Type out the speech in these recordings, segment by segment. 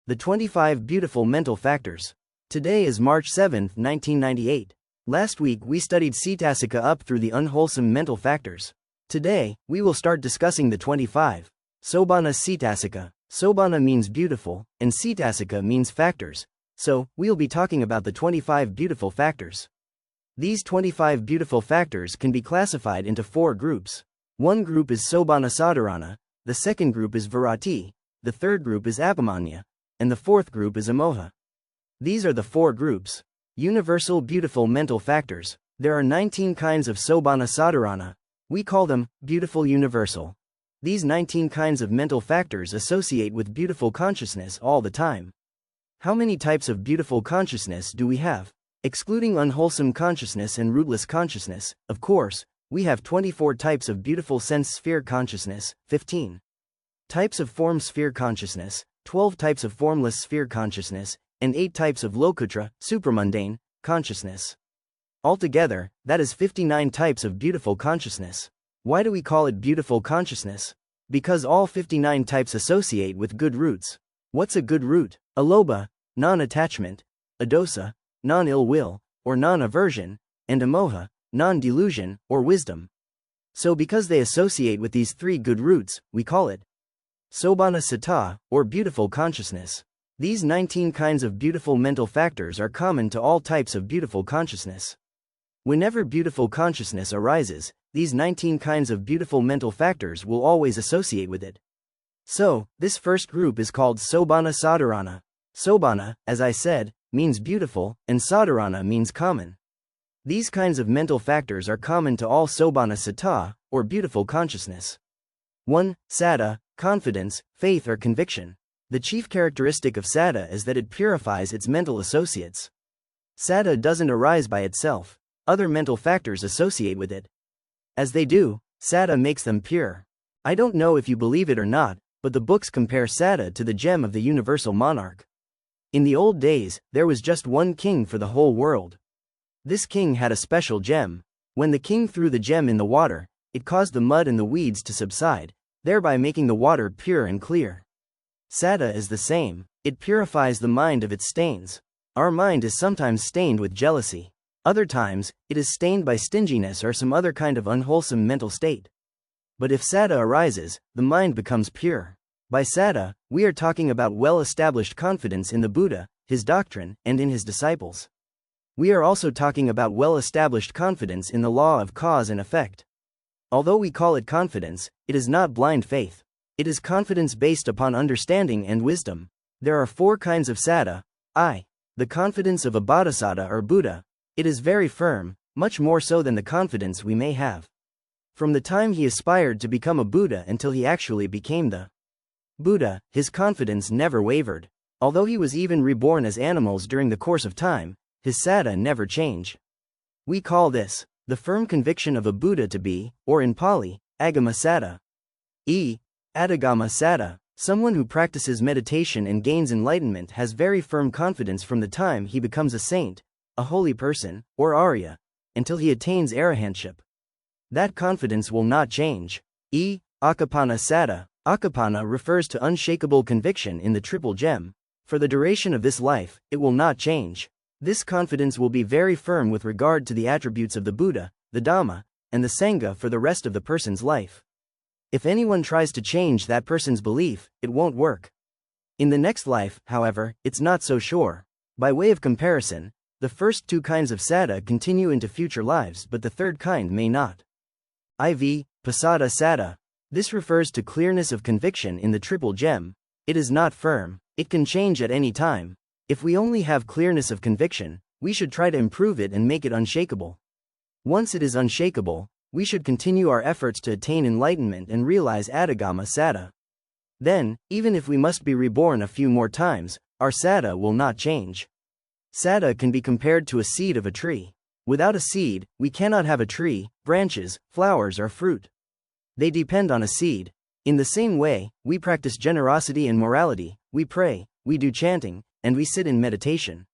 The 25 Beautiful Mental Factors. Today is March 7, 1998. Last week we studied Cetasika up through the unwholesome mental factors. Today, we will start discussing the 25. Sobhana Cetasika. Sobhana means beautiful, and Cetasika means factors. So, we'll be talking about the 25 beautiful factors. These 25 beautiful factors can be classified into 4 groups. One group is Sobhana Sadharana, the second group is Virati, the third group is Abhimanya, and the fourth group is Amoha. These are the 4 groups. Universal beautiful mental factors. There are 19 kinds of Sobhana Sadharana. We call them beautiful universal. These 19 kinds of mental factors associate with beautiful consciousness all the time. How many types of beautiful consciousness do we have? Excluding unwholesome consciousness and rootless consciousness, of course, we have 24 types of beautiful sense sphere consciousness, 15 types of form sphere consciousness, 12 types of formless sphere consciousness, and 8 types of lokutra, supramundane, consciousness. Altogether, that is 59 types of beautiful consciousness. Why do we call it beautiful consciousness? Because all 59 types associate with good roots. What's a good root? Alobha, non-attachment, adosa, non-ill will, or non-aversion, and amoha, non-delusion, or wisdom. So because they associate with these 3 good roots, we call it Sobhana Sata, or beautiful consciousness. These 19 kinds of beautiful mental factors are common to all types of beautiful consciousness. Whenever beautiful consciousness arises, these 19 kinds of beautiful mental factors will always associate with it. So, this first group is called Sobhana Sadharana. Sobhana, as I said, means beautiful, and Sadharana means common. These kinds of mental factors are common to all Sobhana Sata, or beautiful consciousness. 1. Saddha, confidence, faith or conviction. The chief characteristic of saddha is that it purifies its mental associates. Saddha doesn't arise by itself. Other mental factors associate with it. As they do, saddha makes them pure. I don't know if you believe it or not, but the books compare saddha to the gem of the universal monarch. In the old days, there was just one king for the whole world. This king had a special gem. When the king threw the gem in the water, it caused the mud and the weeds to subside, thereby making the water pure and clear. Saddha is the same. It purifies the mind of its stains. Our mind is sometimes stained with jealousy. Other times, it is stained by stinginess or some other kind of unwholesome mental state. But if saddha arises, the mind becomes pure. By saddha, we are talking about well-established confidence in the Buddha, his doctrine, and in his disciples. We are also talking about well-established confidence in the law of cause and effect. Although we call it confidence, it is not blind faith. It is confidence based upon understanding and wisdom. There are 4 kinds of saddha. I. The confidence of a bodhisattva or Buddha. It is very firm, much more so than the confidence we may have. From the time he aspired to become a Buddha until he actually became the Buddha, his confidence never wavered. Although he was even reborn as animals during the course of time, his saddha never changed. We call this the firm conviction of a Buddha to be, or in Pali, Agama Saddha. Adhigama Saddha. Someone who practices meditation and gains enlightenment has very firm confidence from the time he becomes a saint, a holy person, or Arya, until he attains arahantship. That confidence will not change. Akapana Saddha. Akapana refers to unshakable conviction in the triple gem. For the duration of this life, it will not change. This confidence will be very firm with regard to the attributes of the Buddha, the Dhamma, and the Sangha for the rest of the person's life. If anyone tries to change that person's belief, it won't work. In the next life, however, it's not so sure. By way of comparison, the first 2 kinds of saddha continue into future lives, but the third kind may not. Pasada Saddha. This refers to clearness of conviction in the triple gem. It is not firm. It can change at any time. If we only have clearness of conviction, we should try to improve it and make it unshakable. Once it is unshakable, we should continue our efforts to attain enlightenment and realize Adhigama Saddha. Then, even if we must be reborn a few more times, our saddha will not change. Saddha can be compared to a seed of a tree. Without a seed, we cannot have a tree, branches, flowers or fruit. They depend on a seed. In the same way, we practice generosity and morality, we pray, we do chanting, and we sit in meditation.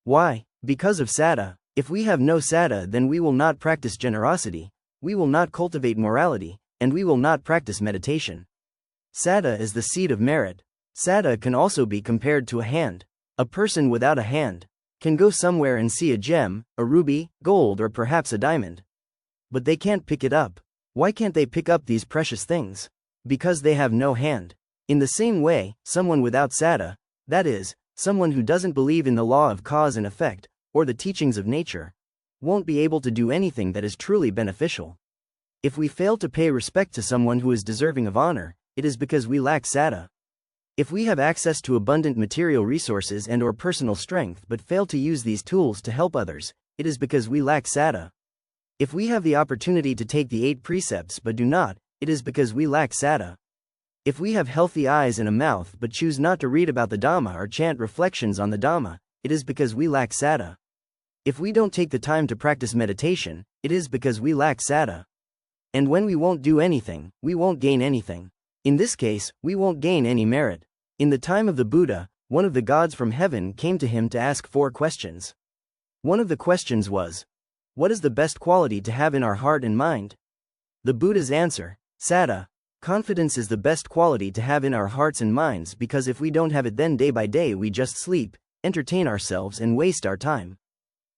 Why? Because of saddha. If we have no saddha, then we will not practice generosity, we will not cultivate morality, and we will not practice meditation. Saddha is the seed of merit. Saddha can also be compared to a hand. A person without a hand can go somewhere and see a gem, a ruby, gold, or perhaps a diamond. But they can't pick it up. Why can't they pick up these precious things? Because they have no hand. In the same way, someone without saddha, that is, someone who doesn't believe in the law of cause and effect, or the teachings of nature, won't be able to do anything that is truly beneficial. If we fail to pay respect to someone who is deserving of honor, it is because we lack saddha. If we have access to abundant material resources and/or personal strength but fail to use these tools to help others, it is because we lack saddha. If we have the opportunity to take the 8 precepts but do not, it is because we lack saddha. If we have healthy eyes and a mouth but choose not to read about the Dhamma or chant reflections on the Dhamma, it is because we lack saddha. If we don't take the time to practice meditation, it is because we lack saddha. And when we won't do anything, we won't gain anything. In this case, we won't gain any merit. In the time of the Buddha, one of the gods from heaven came to him to ask 4 questions. One of the questions was, what is the best quality to have in our heart and mind? The Buddha's answer, saddha, confidence is the best quality to have in our hearts and minds, because if we don't have it, then day by day we just sleep, entertain ourselves and waste our time.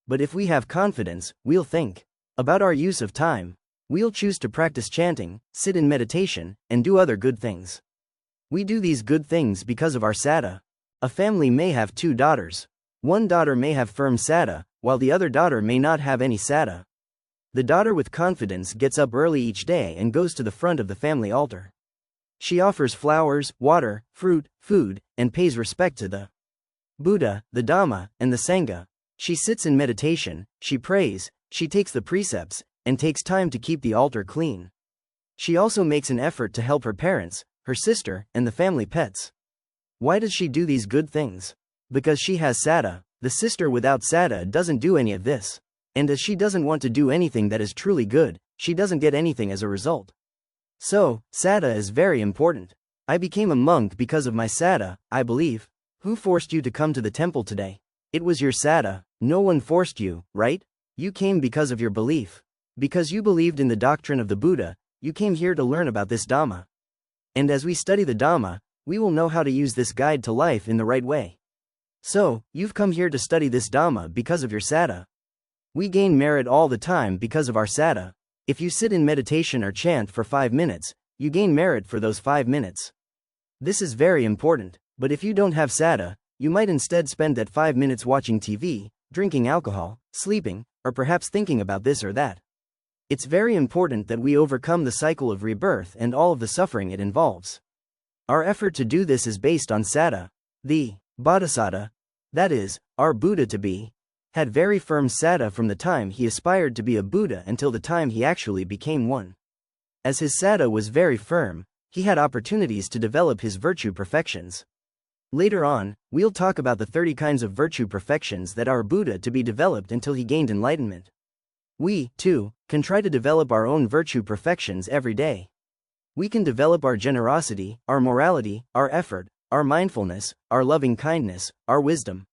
But if we have confidence, we'll think about our use of time. We'll choose to practice chanting, sit in meditation, and do other good things. We do these good things because of our saddha. A family may have 2 daughters. One daughter may have firm saddha, while the other daughter may not have any saddha. The daughter with confidence gets up early each day and goes to the front of the family altar. She offers flowers, water, fruit, food, and pays respect to the Buddha, the Dhamma, and the Sangha. She sits in meditation, she prays, she takes the precepts, and takes time to keep the altar clean. She also makes an effort to help her parents, her sister, and the family pets. Why does she do these good things? Because she has saddha. The sister without saddha doesn't do any of this. And as she doesn't want to do anything that is truly good, she doesn't get anything as a result. So, saddha is very important. I became a monk because of my saddha, I believe. Who forced you to come to the temple today? It was your saddha. No one forced you, right? You came because of your belief. Because you believed in the doctrine of the Buddha, you came here to learn about this Dhamma. And as we study the Dhamma, we will know how to use this guide to life in the right way. So, you've come here to study this Dhamma because of your saddha. We gain merit all the time because of our saddha. If you sit in meditation or chant for 5 minutes, you gain merit for those 5 minutes. This is very important, but if you don't have saddha, you might instead spend that 5 minutes watching TV, drinking alcohol, sleeping, or perhaps thinking about this or that. It's very important that we overcome the cycle of rebirth and all of the suffering it involves. Our effort to do this is based on saddha. The Bodhisattva, that is, our Buddha to be, had very firm saddha from the time he aspired to be a Buddha until the time he actually became one. As his saddha was very firm, he had opportunities to develop his virtue perfections. Later on, we'll talk about the 30 kinds of virtue perfections that our Buddha to be developed until he gained enlightenment. We, too, can try to develop our own virtue perfections every day. We can develop our generosity, our morality, our effort, our mindfulness, our loving kindness, our wisdom.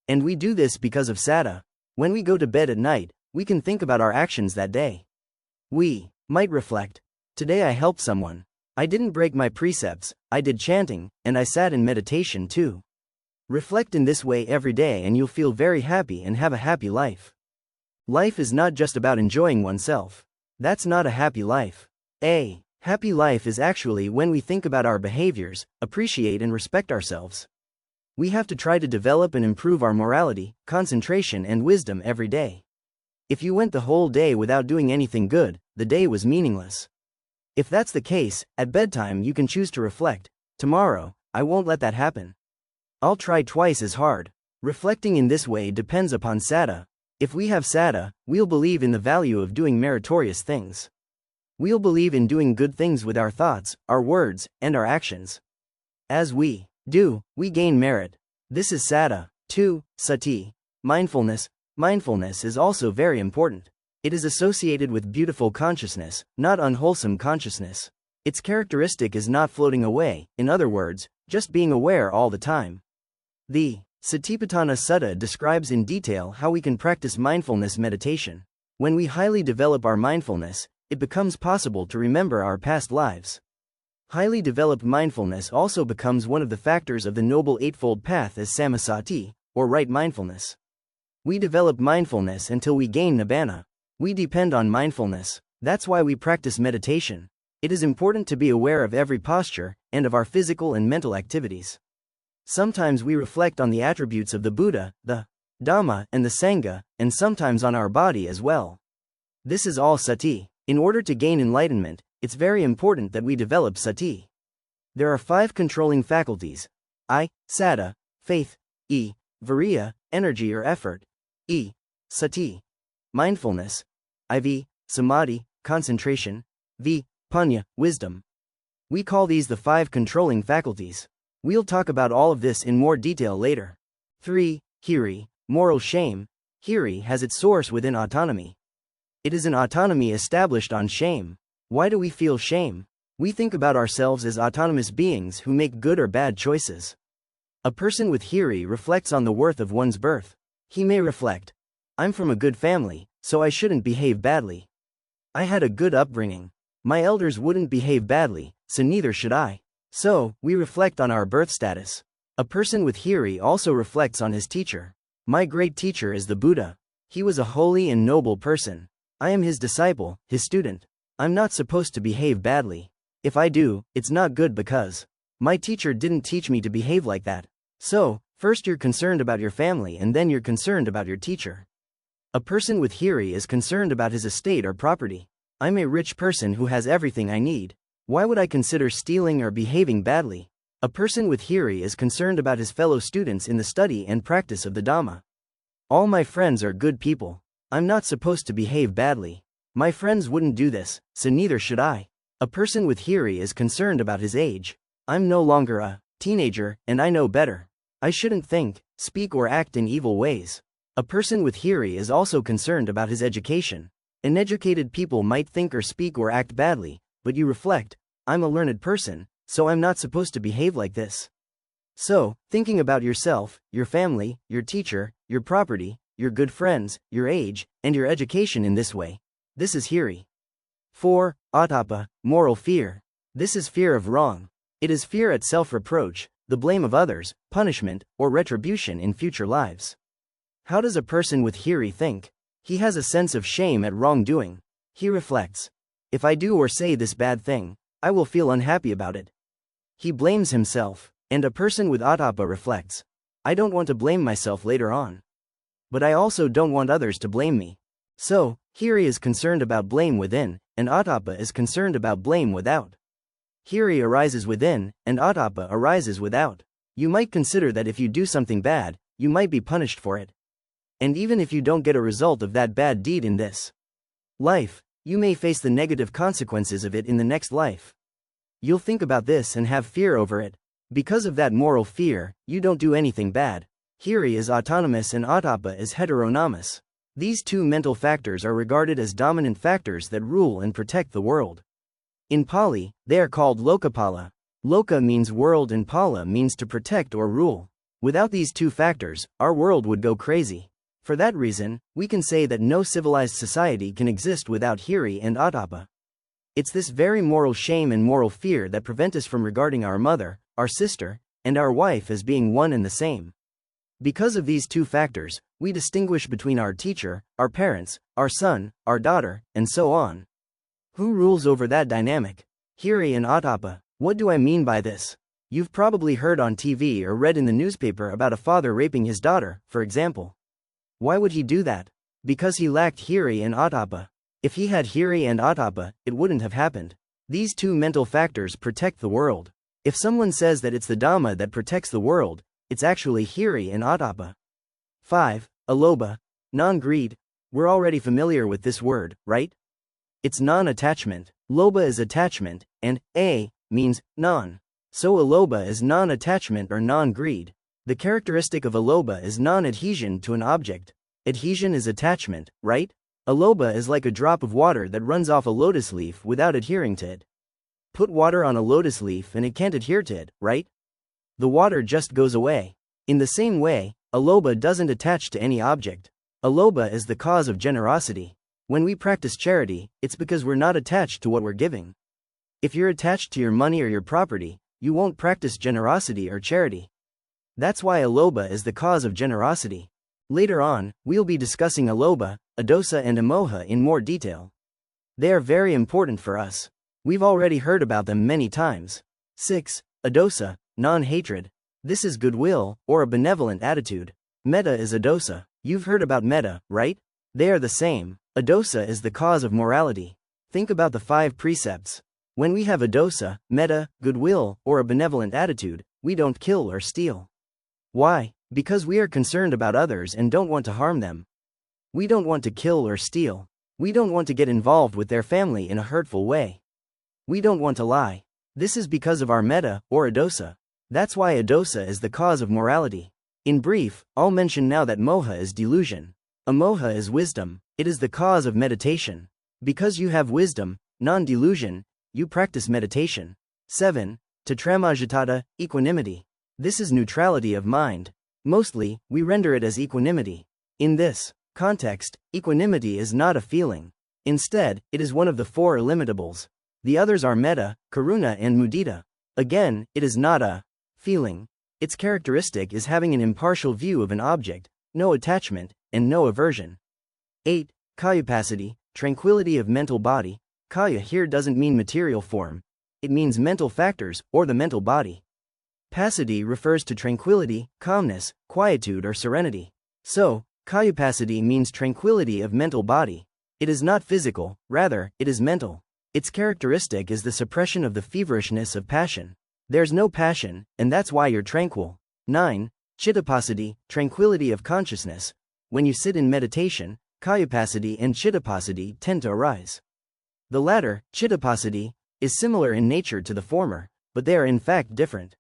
And we do this because of saddha. When we go to bed at night, we can think about our actions that day. We might reflect, today I helped someone. I didn't break my precepts, I did chanting, and I sat in meditation too. Reflect in this way every day and you'll feel very happy and have a happy life. Life is not just about enjoying oneself. That's not a happy life. A happy life is actually when we think about our behaviors, appreciate and respect ourselves. We have to try to develop and improve our morality, concentration and wisdom every day. If you went the whole day without doing anything good, the day was meaningless. If that's the case, at bedtime you can choose to reflect, tomorrow, I won't let that happen. I'll try twice as hard. Reflecting in this way depends upon saddha. If we have saddha, we'll believe in the value of doing meritorious things. We'll believe in doing good things with our thoughts, our words, and our actions. As we do, we gain merit. This is saddha. 2. Sati. Mindfulness. Mindfulness is also very important. It is associated with beautiful consciousness, not unwholesome consciousness. Its characteristic is not floating away, in other words, just being aware all the time. The Satipatthana Sutta describes in detail how we can practice mindfulness meditation. When we highly develop our mindfulness, it becomes possible to remember our past lives. Highly developed mindfulness also becomes one of the factors of the Noble Eightfold Path as Sammasati, or right mindfulness. We develop mindfulness until we gain nibbana. We depend on mindfulness. That's why we practice meditation. It is important to be aware of every posture, and of our physical and mental activities. Sometimes we reflect on the attributes of the Buddha, the Dhamma, and the Sangha, and sometimes on our body as well. This is all sati. In order to gain enlightenment, it's very important that we develop sati. There are 5 controlling faculties: I, saddha, faith; E, viriya, energy or effort; E, sati, mindfulness; IV, samadhi, concentration; V, panya, wisdom. We call these the 5 controlling faculties. We'll talk about all of this in more detail later. 3. Hiri, moral shame. Hiri has its source within autonomy. It is an autonomy established on shame. Why do we feel shame? We think about ourselves as autonomous beings who make good or bad choices. A person with hiri reflects on the worth of one's birth. He may reflect, I'm from a good family, so I shouldn't behave badly. I had a good upbringing. My elders wouldn't behave badly, so neither should I. So, we reflect on our birth status. A person with hiri also reflects on his teacher. My great teacher is the Buddha. He was a holy and noble person. I am his disciple, his student. I'm not supposed to behave badly. If I do, it's not good because my teacher didn't teach me to behave like that. So, first you're concerned about your family and then you're concerned about your teacher. A person with hiri is concerned about his estate or property. I'm a rich person who has everything I need. Why would I consider stealing or behaving badly? A person with hiri is concerned about his fellow students in the study and practice of the Dhamma. All my friends are good people. I'm not supposed to behave badly. My friends wouldn't do this, so neither should I. A person with hiri is concerned about his age. I'm no longer a teenager, and I know better. I shouldn't think, speak or act in evil ways. A person with hiri is also concerned about his education. Uneducated people might think or speak or act badly, but you reflect, I'm a learned person, so I'm not supposed to behave like this. So, thinking about yourself, your family, your teacher, your property, your good friends, your age, and your education in this way. This is hiri. 4. Ottappa, moral fear. This is fear of wrong. It is fear at self-reproach, the blame of others, punishment, or retribution in future lives. How does a person with hiri think? He has a sense of shame at wrongdoing. He reflects, if I do or say this bad thing, I will feel unhappy about it. He blames himself, and a person with ottappa reflects, I don't want to blame myself later on. But I also don't want others to blame me. So, hiri is concerned about blame within, and ottappa is concerned about blame without. Hiri arises within, and ottappa arises without. You might consider that if you do something bad, you might be punished for it. And even if you don't get a result of that bad deed in this life, you may face the negative consequences of it in the next life. You'll think about this and have fear over it. Because of that moral fear, you don't do anything bad. Hiri is autonomous and ottappa is heteronomous. These 2 mental factors are regarded as dominant factors that rule and protect the world. In Pali, they are called lokapala. Loka means world and pala means to protect or rule. Without these 2 factors, our world would go crazy. For that reason, we can say that no civilized society can exist without hiri and ottappa. It's this very moral shame and moral fear that prevent us from regarding our mother, our sister, and our wife as being one and the same. Because of these 2 factors, we distinguish between our teacher, our parents, our son, our daughter, and so on. Who rules over that dynamic? Hiri and ottappa. What do I mean by this? You've probably heard on TV or read in the newspaper about a father raping his daughter, for example. Why would he do that? Because he lacked hiri and ottappa. If he had hiri and ottappa, it wouldn't have happened. These 2 mental factors protect the world. If someone says that it's the Dhamma that protects the world, it's actually hiri and ottappa. 5. Alobha, non-greed. We're already familiar with this word, right? It's non-attachment. Lobha is attachment, and a means non. So alobha is non-attachment or non-greed. The characteristic of alobha is non-adhesion to an object. Adhesion is attachment, right? Alobha is like a drop of water that runs off a lotus leaf without adhering to it. Put water on a lotus leaf and it can't adhere to it, right? The water just goes away. In the same way, alobha doesn't attach to any object. Alobha is the cause of generosity. When we practice charity, it's because we're not attached to what we're giving. If you're attached to your money or your property, you won't practice generosity or charity. That's why alobha is the cause of generosity. Later on, we'll be discussing alobha, adosa and amoha in more detail. They are very important for us. We've already heard about them many times. 6. Adosa, non-hatred. This is goodwill, or a benevolent attitude. Metta is adosa. You've heard about metta, right? They are the same. Adosa is the cause of morality. Think about the 5 precepts. When we have adosa, metta, goodwill, or a benevolent attitude, we don't kill or steal. Why? Because we are concerned about others and don't want to harm them. We don't want to kill or steal. We don't want to get involved with their family in a hurtful way. We don't want to lie. This is because of our metta, or adosa. That's why adosa is the cause of morality. In brief, I'll mention now that moha is delusion. Amoha is wisdom. It is the cause of meditation. Because you have wisdom, non-delusion, you practice meditation. 7. Tatramajatata, equanimity. This is neutrality of mind. Mostly, we render it as equanimity. In this context, equanimity is not a feeling. Instead, it is one of the 4 illimitables. The others are metta, karuna and mudita. Again, it is not a feeling. Its characteristic is having an impartial view of an object, no attachment, and no aversion. 8. Kayapasati, tranquility of mental body. Kaya here doesn't mean material form. It means mental factors, or the mental body. Passaddhi refers to tranquility, calmness, quietude or serenity. So, kayapasati means tranquility of mental body. It is not physical, rather, it is mental. Its characteristic is the suppression of the feverishness of passion. There's no passion, and that's why you're tranquil. 9. Chittapasati, tranquility of consciousness. When you sit in meditation, kayapasati and chittapasati tend to arise. The latter, chittapasati, is similar in nature to the former, but they are in fact different.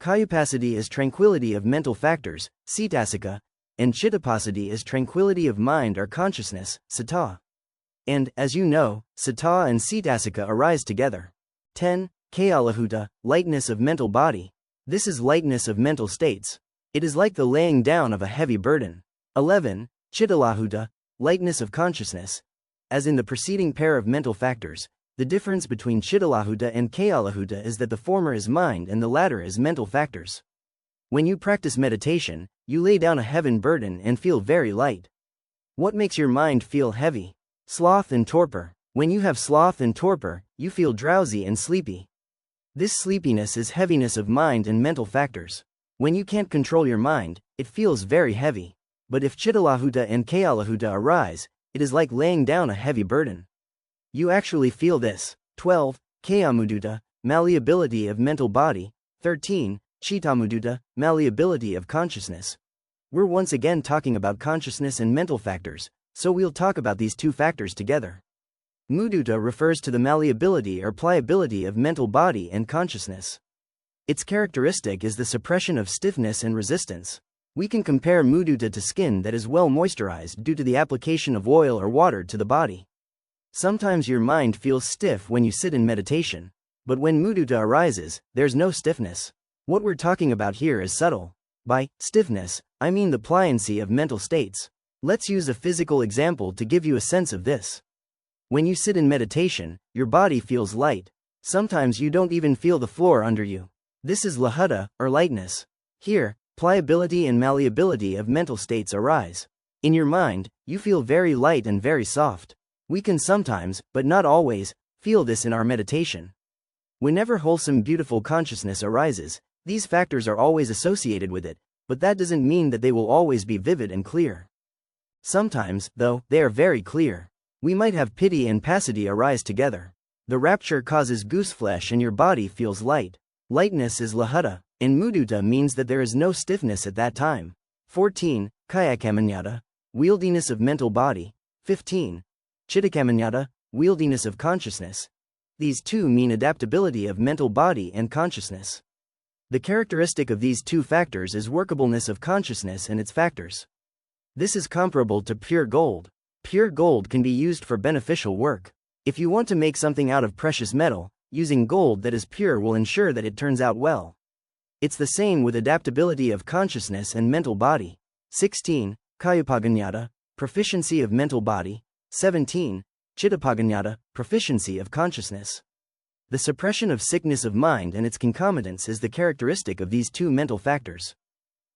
Kayapasati is tranquility of mental factors, cetasika, and chittapasati is tranquility of mind or consciousness, citta. And, as you know, citta and cetasika arise together. 10. Kayalahuta, lightness of mental body. This is lightness of mental states. It is like the laying down of a heavy burden. 11. Chittalahuta, lightness of consciousness. As in the preceding pair of mental factors, the difference between chittalahuta and kayalahuta is that the former is mind and the latter is mental factors. When you practice meditation, you lay down a heavy burden and feel very light. What makes your mind feel heavy? Sloth and torpor. When you have sloth and torpor, you feel drowsy and sleepy. This sleepiness is heaviness of mind and mental factors. When you can't control your mind, it feels very heavy. But if chittalahuta and kayalahuta arise, it is like laying down a heavy burden. You actually feel this. 12. Kayamuduta, malleability of mental body. 13. Chittamuduta, malleability of consciousness. We're once again talking about consciousness and mental factors, so we'll talk about these 2 factors together. Mudita refers to the malleability or pliability of mental body and consciousness. Its characteristic is the suppression of stiffness and resistance. We can compare mudita to skin that is well moisturized due to the application of oil or water to the body. Sometimes your mind feels stiff when you sit in meditation, but when mudita arises, there's no stiffness. What we're talking about here is subtle. By stiffness, I mean the pliancy of mental states. Let's use a physical example to give you a sense of this. When you sit in meditation, your body feels light. Sometimes you don't even feel the floor under you. This is lahata, or lightness. Here, pliability and malleability of mental states arise. In your mind, you feel very light and very soft. We can sometimes, but not always, feel this in our meditation. Whenever wholesome beautiful consciousness arises, these factors are always associated with it, but that doesn't mean that they will always be vivid and clear. Sometimes, though, they are very clear. We might have piti and passaddhi arise together. The rapture causes gooseflesh and your body feels light. Lightness is lahata, and mudita means that there is no stiffness at that time. 14. Kayakamanyata, wieldiness of mental body. 15. Chittakamanyata, wieldiness of consciousness. These 2 mean adaptability of mental body and consciousness. The characteristic of these 2 factors is workableness of consciousness and its factors. This is comparable to pure gold. Pure gold can be used for beneficial work. If you want to make something out of precious metal, using gold that is pure will ensure that it turns out well. It's the same with adaptability of consciousness and mental body. 16. Kayapaganyata, proficiency of mental body. 17. Chittapaganyata, proficiency of consciousness. The suppression of sickness of mind and its concomitants is the characteristic of these two mental factors.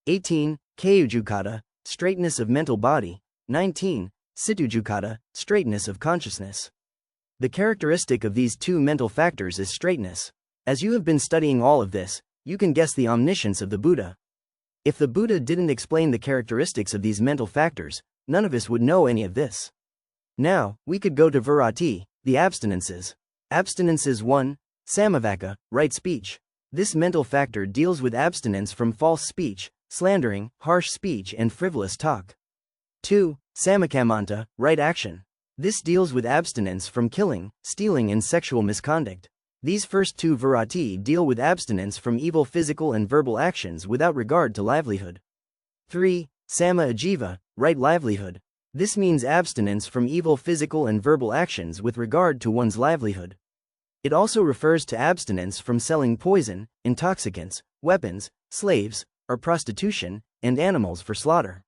18. Kayujukata, straightness of mental body. 19. Situjukata, straightness of consciousness. The characteristic of these two mental factors is straightness. As you have been studying all of this, you can guess the omniscience of the Buddha. If the Buddha didn't explain the characteristics of these mental factors, none of us would know any of this. Now, we could go to Virati, the abstinences. Abstinences 1. Samavaka, right speech. This mental factor deals with abstinence from false speech, slandering, harsh speech and frivolous talk. 2. Samakamanta, right action. This deals with abstinence from killing, stealing and sexual misconduct. These first two Virati deal with abstinence from evil physical and verbal actions without regard to livelihood. 3. Sama ajiva, right livelihood. This means abstinence from evil physical and verbal actions with regard to one's livelihood. It also refers to abstinence from selling poison, intoxicants, weapons, slaves, or prostitution, and animals for slaughter.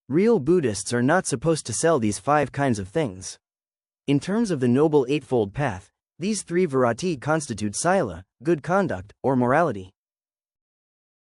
Real Buddhists are not supposed to sell these 5 kinds of things. In terms of the Noble Eightfold Path, these 3 Virati constitute sila, good conduct, or morality.